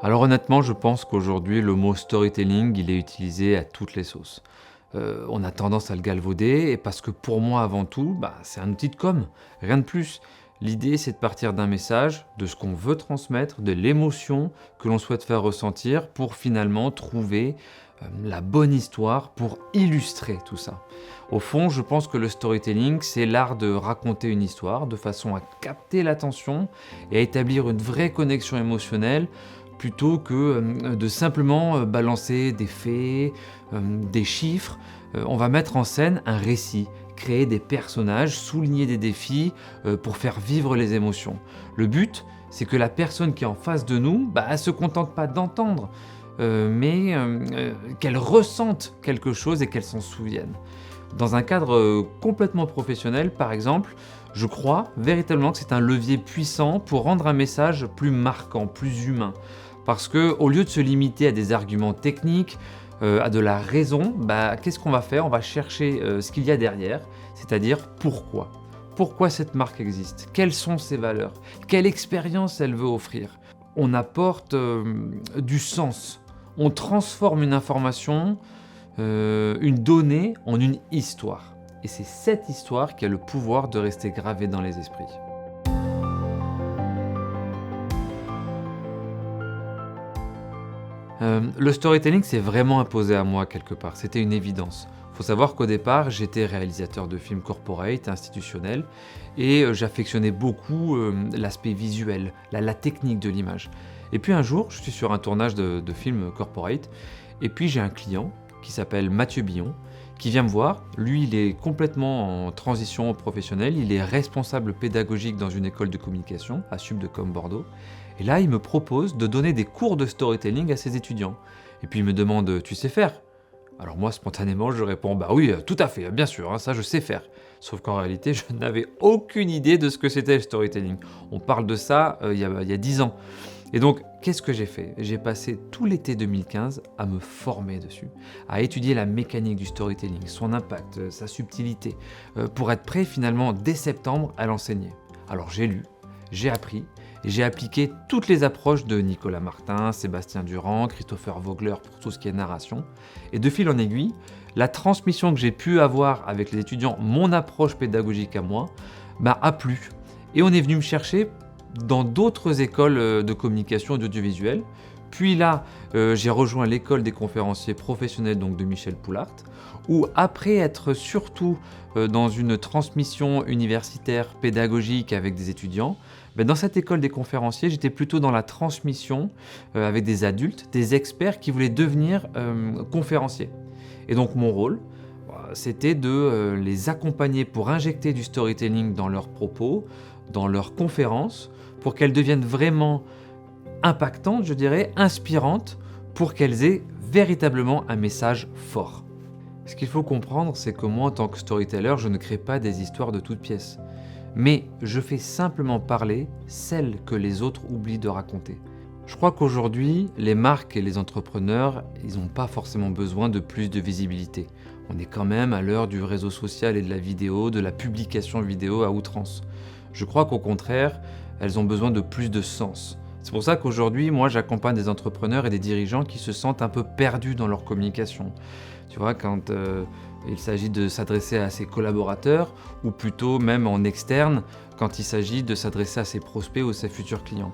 Alors honnêtement, je pense qu'aujourd'hui, le mot storytelling, il est utilisé à toutes les sauces. On a tendance à le galvauder, et parce que pour moi, avant tout, c'est un outil de com, rien de plus. L'idée, c'est de partir d'un message, de ce qu'on veut transmettre, de l'émotion que l'on souhaite faire ressentir, pour finalement trouver la bonne histoire pour illustrer tout ça. Au fond, je pense que le storytelling, c'est l'art de raconter une histoire de façon à capter l'attention et à établir une vraie connexion émotionnelle plutôt que de simplement balancer des faits, des chiffres. On va mettre en scène un récit, créer des personnages, souligner des défis pour faire vivre les émotions. Le but, c'est que la personne qui est en face de nous, elle ne se contente pas d'entendre, mais qu'elle ressente quelque chose et qu'elle s'en souvienne. Dans un cadre complètement professionnel, par exemple, je crois véritablement que c'est un levier puissant pour rendre un message plus marquant, plus humain. Parce qu'au lieu de se limiter à des arguments techniques, à de la raison, qu'est-ce qu'on va faire? On va chercher ce qu'il y a derrière, c'est-à-dire pourquoi. Pourquoi cette marque existe? Quelles sont ses valeurs? Quelle expérience elle veut offrir? On apporte du sens. On transforme une information, une donnée en une histoire. Et c'est cette histoire qui a le pouvoir de rester gravée dans les esprits. Le storytelling s'est vraiment imposé à moi quelque part, c'était une évidence. Faut savoir qu'au départ, j'étais réalisateur de films corporate, institutionnels, et j'affectionnais beaucoup l'aspect visuel, la technique de l'image. Et puis un jour, je suis sur un tournage de film corporate, et puis j'ai un client qui s'appelle Mathieu Billon, qui vient me voir. Lui, il est complètement en transition professionnelle, il est responsable pédagogique dans une école de communication à Subdecom Bordeaux. Et là, il me propose de donner des cours de storytelling à ses étudiants. Et puis il me demande, tu sais faire? Alors moi, spontanément, je réponds, bah oui, tout à fait, bien sûr, ça je sais faire. Sauf qu'en réalité, je n'avais aucune idée de ce que c'était le storytelling. On parle de ça il y a 10 ans. Et donc, qu'est-ce que j'ai fait? J'ai passé tout l'été 2015 à me former dessus, à étudier la mécanique du storytelling, son impact, sa subtilité, pour être prêt finalement dès septembre à l'enseigner. Alors j'ai lu, j'ai appris, et j'ai appliqué toutes les approches de Nicolas Martin, Sébastien Durand, Christopher Vogler pour tout ce qui est narration. Et de fil en aiguille, la transmission que j'ai pu avoir avec les étudiants, mon approche pédagogique à moi, a plu. Et on est venu me chercher dans d'autres écoles de communication et d'audiovisuel. Puis là, j'ai rejoint l'école des conférenciers professionnels donc de Michel Poulart, où après être surtout dans une transmission universitaire pédagogique avec des étudiants, dans cette école des conférenciers, j'étais plutôt dans la transmission avec des adultes, des experts qui voulaient devenir conférenciers. Et donc mon rôle, c'était de les accompagner pour injecter du storytelling dans leurs propos, dans leurs conférences, pour qu'elles deviennent vraiment impactantes, je dirais, inspirantes, pour qu'elles aient véritablement un message fort. Ce qu'il faut comprendre, c'est que moi, en tant que storyteller, je ne crée pas des histoires de toutes pièces. Mais je fais simplement parler celles que les autres oublient de raconter. Je crois qu'aujourd'hui, les marques et les entrepreneurs, ils n'ont pas forcément besoin de plus de visibilité. On est quand même à l'heure du réseau social et de la vidéo, de la publication vidéo à outrance. Je crois qu'au contraire, elles ont besoin de plus de sens. C'est pour ça qu'aujourd'hui, moi, j'accompagne des entrepreneurs et des dirigeants qui se sentent un peu perdus dans leur communication. Tu vois, quand il s'agit de s'adresser à ses collaborateurs, ou plutôt même en externe, quand il s'agit de s'adresser à ses prospects ou ses futurs clients.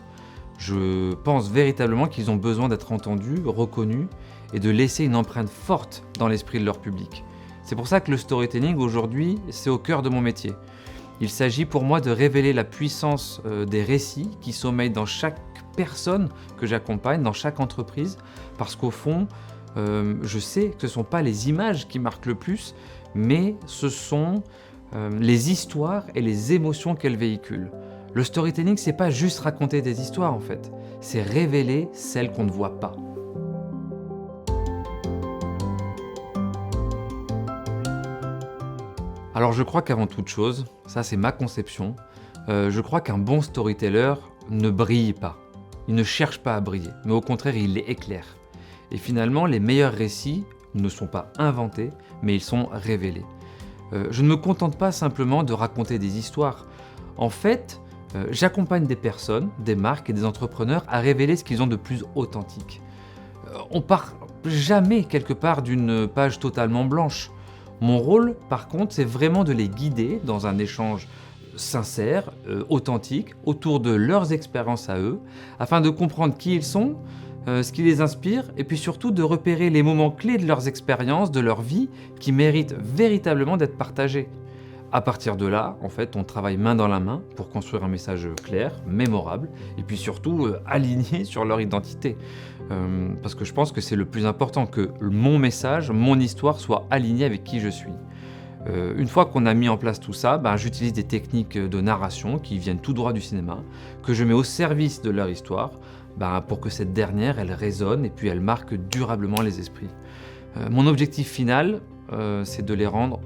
Je pense véritablement qu'ils ont besoin d'être entendus, reconnus, et de laisser une empreinte forte dans l'esprit de leur public. C'est pour ça que le storytelling, aujourd'hui, c'est au cœur de mon métier. Il s'agit pour moi de révéler la puissance des récits qui sommeillent dans chaque personne que j'accompagne, dans chaque entreprise, parce qu'au fond, je sais que ce ne sont pas les images qui marquent le plus, mais ce sont les histoires et les émotions qu'elles véhiculent. Le storytelling, c'est pas juste raconter des histoires en fait, c'est révéler celles qu'on ne voit pas. Alors je crois qu'avant toute chose, ça c'est ma conception, je crois qu'un bon storyteller ne brille pas. Il ne cherche pas à briller, mais au contraire il les éclaire. Et finalement, les meilleurs récits ne sont pas inventés, mais ils sont révélés. Je ne me contente pas simplement de raconter des histoires. En fait, J'accompagne des personnes, des marques et des entrepreneurs à révéler ce qu'ils ont de plus authentique. On part jamais quelque part d'une page totalement blanche. Mon rôle, par contre, c'est vraiment de les guider dans un échange sincère, authentique, autour de leurs expériences à eux, afin de comprendre qui ils sont, ce qui les inspire, et puis surtout de repérer les moments clés de leurs expériences, de leur vie, qui méritent véritablement d'être partagés. À partir de là, en fait, on travaille main dans la main pour construire un message clair, mémorable, et puis surtout aligné sur leur identité. Parce que je pense que c'est le plus important, que mon message, mon histoire soit alignée avec qui je suis. Une fois qu'on a mis en place tout ça, j'utilise des techniques de narration qui viennent tout droit du cinéma, que je mets au service de leur histoire, pour que cette dernière, elle résonne et puis elle marque durablement les esprits. Mon objectif final, c'est de les rendre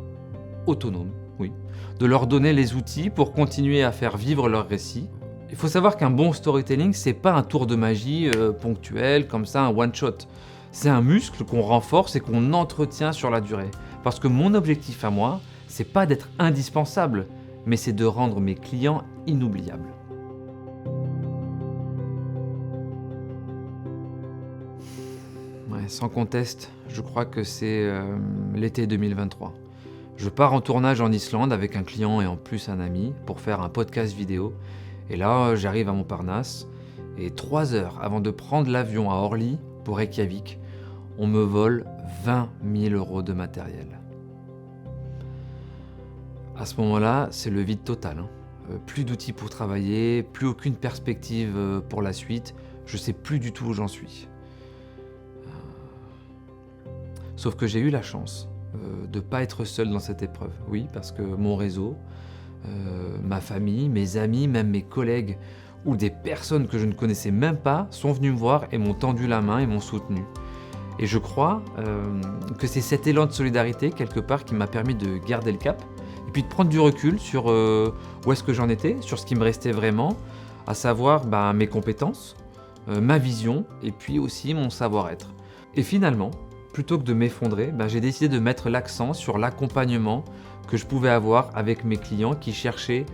autonomes, oui, de leur donner les outils pour continuer à faire vivre leur récit. Il faut savoir qu'un bon storytelling, c'est pas un tour de magie ponctuel, comme ça, un one-shot. C'est un muscle qu'on renforce et qu'on entretient sur la durée. Parce que mon objectif à moi, c'est pas d'être indispensable, mais c'est de rendre mes clients inoubliables. Ouais, sans conteste, je crois que c'est l'été 2023. Je pars en tournage en Islande avec un client et en plus un ami pour faire un podcast vidéo. Et là, j'arrive à Montparnasse et 3 heures avant de prendre l'avion à Orly pour Reykjavik, on me vole 20 000 € de matériel. À ce moment-là, c'est le vide total. Plus d'outils pour travailler, plus aucune perspective pour la suite. Je sais plus du tout où j'en suis. Sauf que j'ai eu la chance de ne pas être seul dans cette épreuve. Oui, parce que mon réseau, ma famille, mes amis, même mes collègues ou des personnes que je ne connaissais même pas sont venus me voir et m'ont tendu la main et m'ont soutenu. Et je crois que c'est cet élan de solidarité quelque part qui m'a permis de garder le cap et puis de prendre du recul sur où est-ce que j'en étais, sur ce qui me restait vraiment, à savoir mes compétences, ma vision et puis aussi mon savoir-être. Et finalement, plutôt que de m'effondrer, j'ai décidé de mettre l'accent sur l'accompagnement que je pouvais avoir avec mes clients qui cherchaient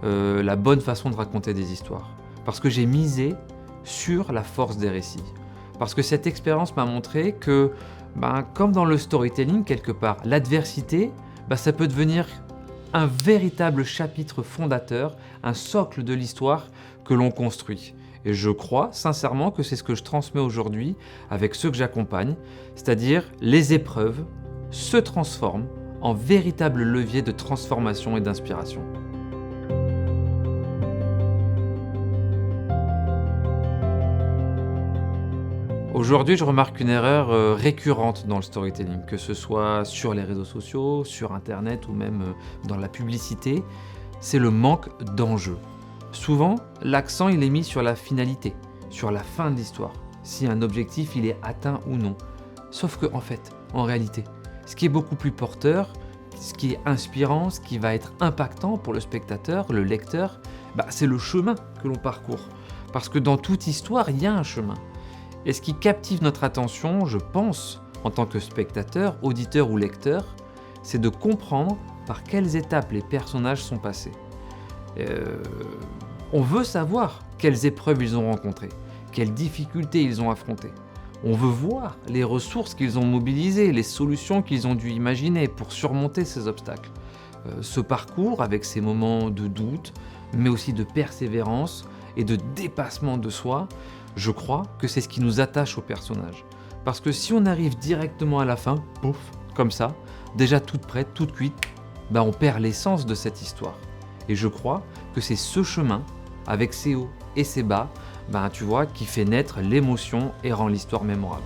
la bonne façon de raconter des histoires. Parce que j'ai misé sur la force des récits. Parce que cette expérience m'a montré que, comme dans le storytelling quelque part, l'adversité, ça peut devenir un véritable chapitre fondateur, un socle de l'histoire que l'on construit. Et je crois sincèrement que c'est ce que je transmets aujourd'hui avec ceux que j'accompagne, c'est-à-dire les épreuves se transforment en véritable levier de transformation et d'inspiration. Aujourd'hui, je remarque une erreur récurrente dans le storytelling, que ce soit sur les réseaux sociaux, sur Internet ou même dans la publicité, c'est le manque d'enjeu. Souvent, l'accent il est mis sur la finalité, sur la fin de l'histoire, si un objectif il est atteint ou non. Sauf que en réalité, ce qui est beaucoup plus porteur, ce qui est inspirant, ce qui va être impactant pour le spectateur, le lecteur, c'est le chemin que l'on parcourt. Parce que dans toute histoire, il y a un chemin. Et ce qui captive notre attention, je pense, en tant que spectateur, auditeur ou lecteur, c'est de comprendre par quelles étapes les personnages sont passés. On veut savoir quelles épreuves ils ont rencontrées, quelles difficultés ils ont affrontées. On veut voir les ressources qu'ils ont mobilisées, les solutions qu'ils ont dû imaginer pour surmonter ces obstacles. Ce parcours, avec ses moments de doute, mais aussi de persévérance et de dépassement de soi, je crois que c'est ce qui nous attache au personnage. Parce que si on arrive directement à la fin, pouf, comme ça, déjà toute prête, toute cuite, on perd l'essence de cette histoire. Et je crois que c'est ce chemin, avec ses hauts et ses bas, tu vois, qui fait naître l'émotion et rend l'histoire mémorable.